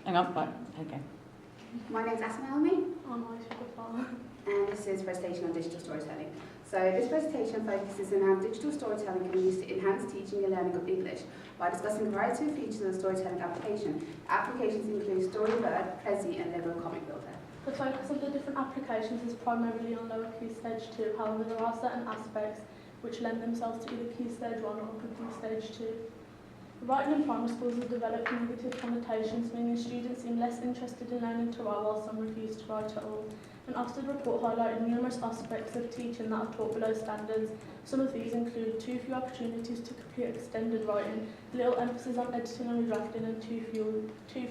Hang on, right, okay. My name's Asma, Elmi. I'm Ayesha, Ghaffar. And this is a presentation on digital storytelling. So this presentation focuses on how digital storytelling can be used to enhance teaching and learning of English by discussing a variety of features of the storytelling application. Applications include Storybird, Prezi and Lego Comic Builder. The focus of the different applications is primarily on lower key stage 2, however there are certain aspects which lend themselves to either key stage 1 or upper key stage 2. Writing in primary schools has developed negative connotations, meaning students seem less interested in learning to write while some refuse to write at all. An Ofsted report highlighted numerous aspects of teaching that are taught below standards. Some of these include too few opportunities to complete extended writing, little emphasis on editing and redrafting, and too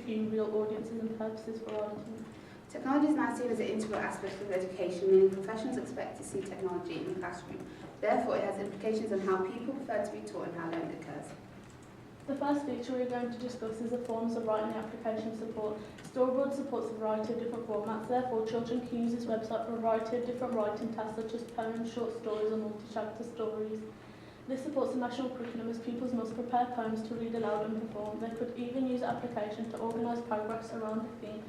few real audiences and purposes for writing. Technology is now seen as an integral aspect of education, meaning professionals expect to see technology in the classroom. Therefore, it has implications on how people prefer to be taught and how learning occurs. The first feature we are going to discuss is the forms of writing the application support. Storyboard supports a variety of different formats, therefore children can use this website for a variety of different writing tasks such as poems, short stories and multi-chapter stories. This supports the national curriculum as pupils must prepare poems to read aloud and perform. They could even use the application to organise paragraphs around a theme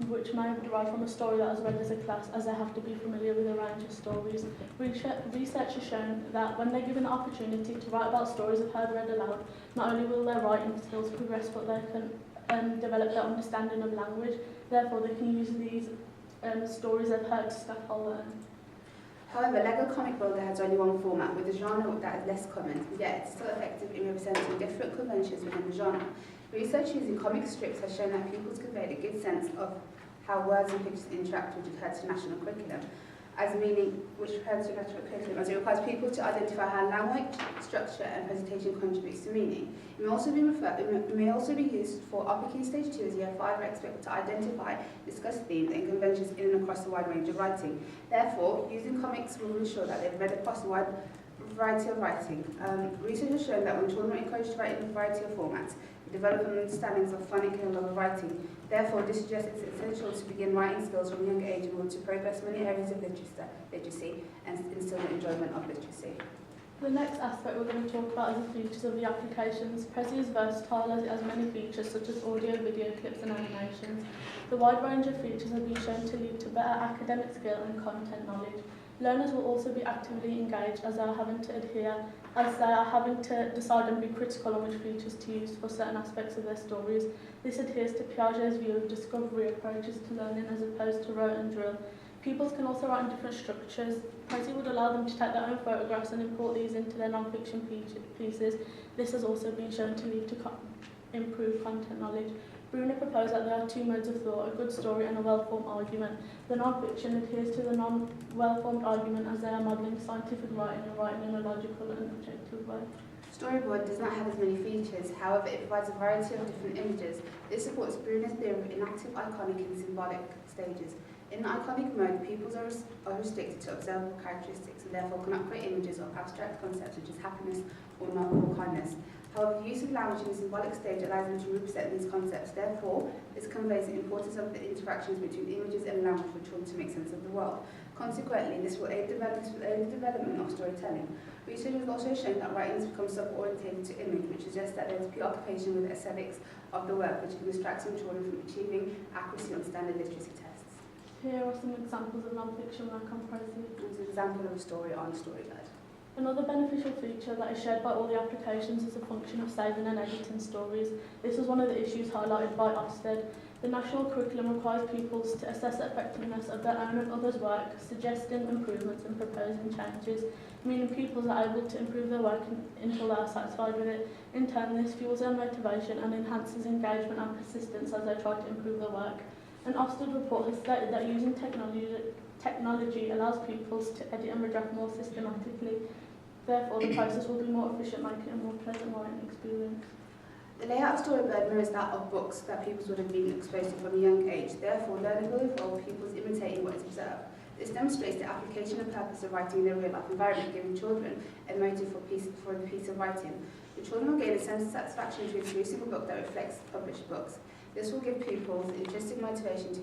which may derive from a story that is read as a class, as they have to be familiar with a range of stories. Research has shown that when they're given the opportunity to write about stories they've heard read aloud, not only will their writing skills progress, but they can develop their understanding of language. Therefore, they can use these stories they've heard to scaffold learning. However, Lego Comic Builder has only one format, with a genre that is less common, yet it's still effective in representing different conventions within the genre. Research using comic strips has shown that pupils conveyed a good sense of how words and pictures interact with the national curriculum, as it requires people to identify how language, structure and presentation contributes to meaning. It may also be used for upper key stage 2 as year 5 are expected to identify, discuss themes and conventions in and across a wide range of writing. Therefore, using comics will ensure that they've read across a wide variety of writing. Research has shown that when children are encouraged to write in a variety of formats, they develop an understanding of phonic and level writing. Therefore, this suggests it's essential to begin writing skills from a young age in order to progress many areas of literacy and instill the enjoyment of literacy. The next aspect we're going to talk about is the features of the applications. Prezi is versatile as it has many features such as audio, video clips and animations. The wide range of features have been shown to lead to better academic skill and content knowledge. Learners will also be actively engaged as they are having to decide and be critical on which features to use for certain aspects of their stories. This adheres to Piaget's view of discovery approaches to learning as opposed to rote and drill. Pupils can also write in different structures. Prezi would allow them to take their own photographs and import these into their non-fiction pieces. This has also been shown to lead to improved content knowledge. Bruner proposed that there are two modes of thought, a good story and a well-formed argument. The non-fiction adheres to the non-well-formed argument as they are modelling scientific writing and writing in a logical and objective way. Storyboard does not have as many features, however it provides a variety of different images. This supports Bruner's theory of inactive, iconic and symbolic stages. In iconic mode, pupils are restricted to observable characteristics and therefore cannot create images of abstract concepts such as happiness or kindness. However, the use of language in the symbolic stage allows them to represent these concepts. Therefore, this conveys the importance of the interactions between images and language for children to make sense of the world. Consequently, this will aid the development of storytelling. Research has also shown that writing has become sub-orientated to image, which suggests that there is preoccupation with the aesthetics of the work, which can distract some children from achieving accuracy on standard literacy tests. Here are some examples of non-fiction work on Prezi. This is an example of a story on Storybird. Another beneficial feature that is shared by all the applications is the function of saving and editing stories. This was one of the issues highlighted by Ofsted. The national curriculum requires pupils to assess the effectiveness of their own and others' work, suggesting improvements and proposing changes, meaning pupils are able to improve their work until they are satisfied with it. In turn, this fuels their motivation and enhances engagement and persistence as they try to improve their work. An Ofsted report has stated that using technology allows pupils to edit and redraft more systematically. Therefore, the process will be more efficient, making it a more pleasant writing experience. The layout of Storybird mirrors that of books that pupils would have been exposed to from a young age. Therefore, learning will involve pupils imitating what is observed. This demonstrates the application and purpose of writing in a real-life environment, giving children a motive for the piece of writing. The children will gain a sense of satisfaction to producing a book that reflects published books. This will give pupils intrinsic motivation to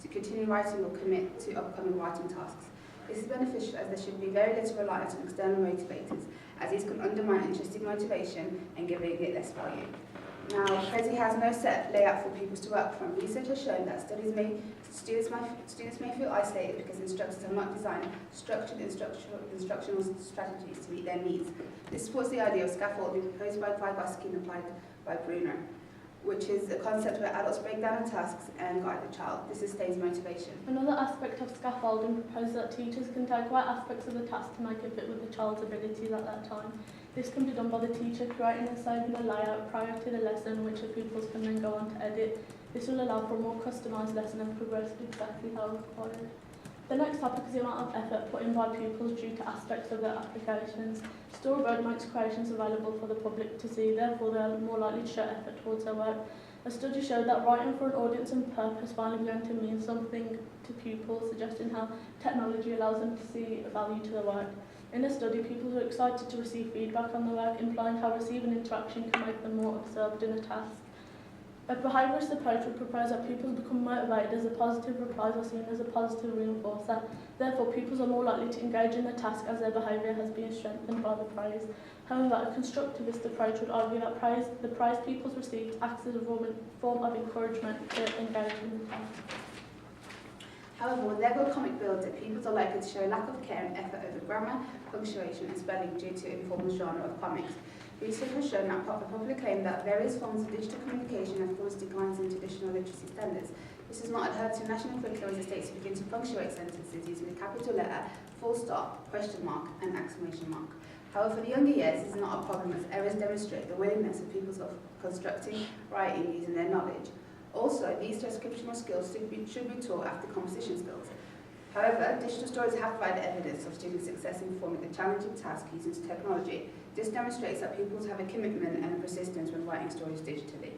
continue writing or commit to upcoming writing tasks. This is beneficial as there should be very little reliance on external motivators, as these can undermine intrinsic motivation and give it less value. Now, Prezi has no set layout for pupils to work from. Research has shown that students may feel isolated because instructors have not designed structured instructional strategies to meet their needs. This supports the idea of scaffolding proposed by Vygotsky and applied by Bruner, which is a concept where adults break down the tasks and guide the child. This sustains motivation. Another aspect of scaffolding proposes that teachers can take away aspects of the task to make it fit with the child's abilities at that time. This can be done by the teacher creating and saving a layout prior to the lesson, which the pupils can then go on to edit. This will allow for a more customised lesson and progress exactly how required. The next topic is the amount of effort put in by pupils due to aspects of their applications. Storyboard makes creations available for the public to see, therefore they are more likely to show effort towards their work. A study showed that writing for an audience and purpose finally began to mean something to pupils, suggesting how technology allows them to see value to their work. In the study, pupils were excited to receive feedback on their work, implying how receiving interaction can make them more absorbed in a task. A behaviourist approach would propose that pupils become motivated as a positive replies are seen as a positive reinforcer. Therefore, pupils are more likely to engage in the task as their behaviour has been strengthened by the praise. However, a constructivist approach would argue that the praise pupils received acts as a form of encouragement to engage in the task. However, with Lego comic builder, pupils are likely to show lack of care and effort over grammar, punctuation and spelling due to informal genre of comics. Research has shown that a popular claim that various forms of digital communication have caused declines in traditional literacy standards. This is not adhered to national curriculum as the states begin to punctuate sentences using the capital letter, full stop, question mark and exclamation mark. However, for the younger years, this is not a problem as errors demonstrate the willingness of pupils of constructing, writing using their knowledge. Also, these transcriptional skills should be taught after composition skills. However, digital stories have provided evidence of student success in performing a challenging task using technology. This demonstrates that pupils have a commitment and a persistence when writing stories digitally.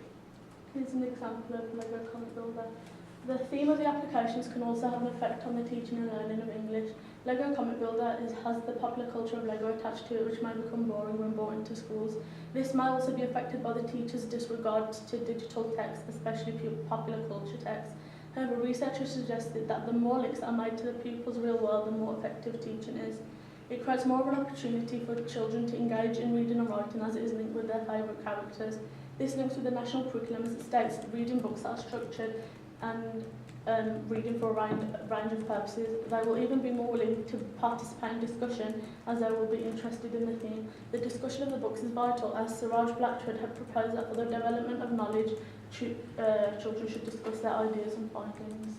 Here's an example of Lego Comic Builder. The theme of the applications can also have an effect on the teaching and learning of English. Lego Comic Builder has the popular culture of Lego attached to it, which may become boring when brought into schools. This may also be affected by the teacher's disregard to digital text, especially popular culture text. However, researchers suggested that the more links that are made to the pupil's real world, the more effective teaching is. It creates more of an opportunity for children to engage in reading and writing as it is linked with their favourite characters. This links with the national curriculum as it states reading books that are structured and reading for a range of purposes. They will even be more willing to participate in discussion as they will be interested in the theme. The discussion of the books is vital as Siraj Blatchford had proposed that for the development of knowledge, children should discuss their ideas and findings.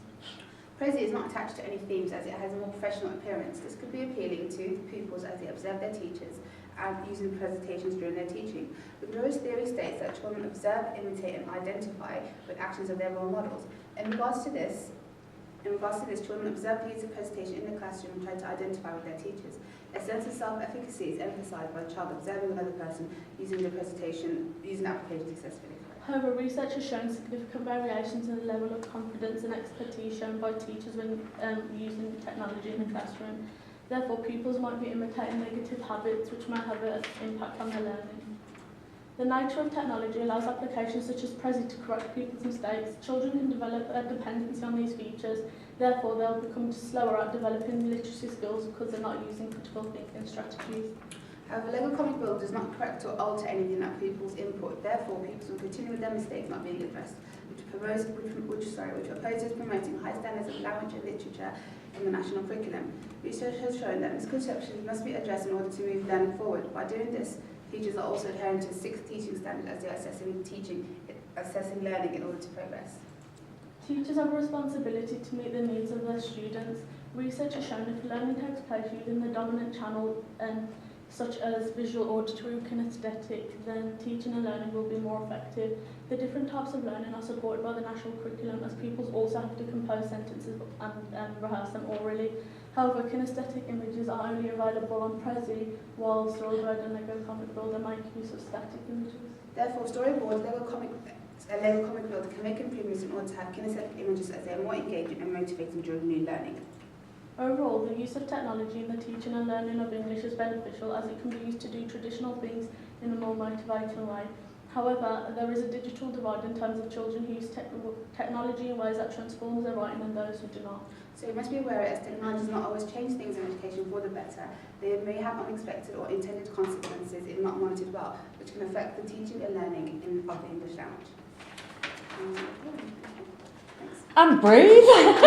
Prezi is not attached to any themes as it has a more professional appearance. This could be appealing to pupils as they observe their teachers and using presentations during their teaching. The Groves theory states that children observe, imitate and identify with actions of their role models. In regards to this, children observe the use of presentation in the classroom and try to identify with their teachers. A sense of self-efficacy is emphasised by the child observing another person using the application successfully. However, research has shown significant variations in the level of confidence and expertise shown by teachers when using the technology in the classroom. Therefore, pupils might be imitating negative habits which might have an impact on their learning. The nature of technology allows applications such as Prezi to correct people's mistakes. Children can develop a dependency on these features, therefore they'll become slower at developing literacy skills because they're not using critical thinking strategies. However, Lego Comic Builder does not correct or alter anything that pupils input. Therefore, pupils will continue with their mistakes not being addressed, which opposes promoting high standards of language and literature in the national curriculum. Research has shown that misconceptions must be addressed in order to move learning forward. By doing this, teachers are also adhering to 6 teaching standards as they are assessing learning in order to progress. Teachers have a responsibility to meet the needs of their students. Research has shown if learning takes place using the dominant channel such as visual, auditory or kinesthetic, then teaching and learning will be more effective. The different types of learning are supported by the national curriculum as pupils also have to compose sentences and rehearse them orally. However, kinesthetic images are only available on Prezi, while Storyboard and Lego Comic Builder make use of static images. Therefore, Storyboard, Lego Comic Builder can make improvements in order to have kinesthetic images as they are more engaging and motivating during new learning. Overall, the use of technology in the teaching and learning of English is beneficial as it can be used to do traditional things in a more motivating way. However, there is a digital divide in terms of children who use technology in ways that transforms their writing and those who do not. So you must be aware as technology does not always change things in education for the better. They may have unexpected or intended consequences if not monitored well, which can affect the teaching and learning of the English language. Thanks. And breathe.